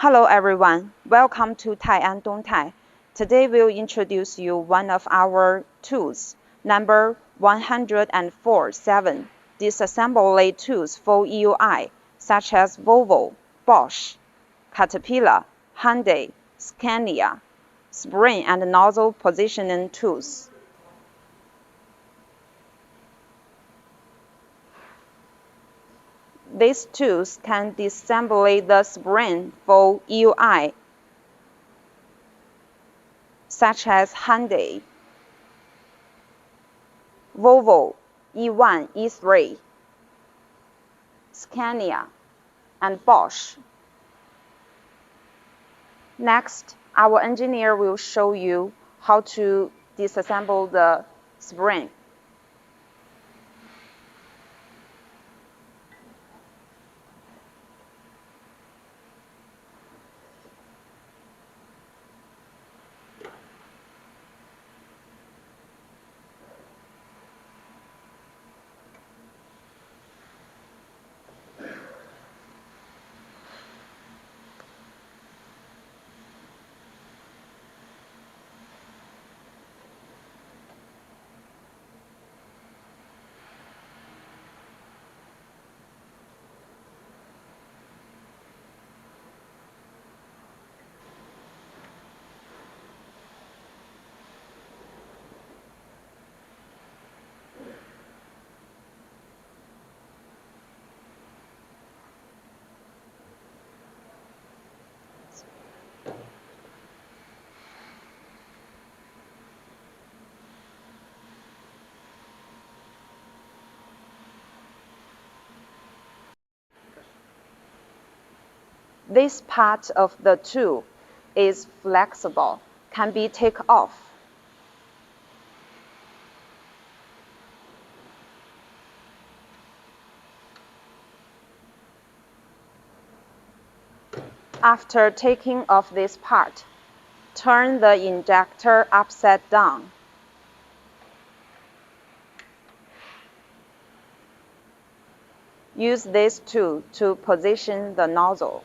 Hello everyone, welcome to Tai and Dongtai. Today we'll introduce you one of our tools, number 147, disassembly tools for EUI, such as Volvo, Bosch, Caterpillar, Hyundai, Scania, spring and nozzle positioning tools. These tools can disassemble the spring for EUI, such as Hyundai, Volvo E1, E3, Scania, and Bosch. Next, our engineer will show you how to disassemble the spring. This part of the tool is flexible, can be taken off. After taking off this part, turn the injector upside down. Use this tool to position the nozzle.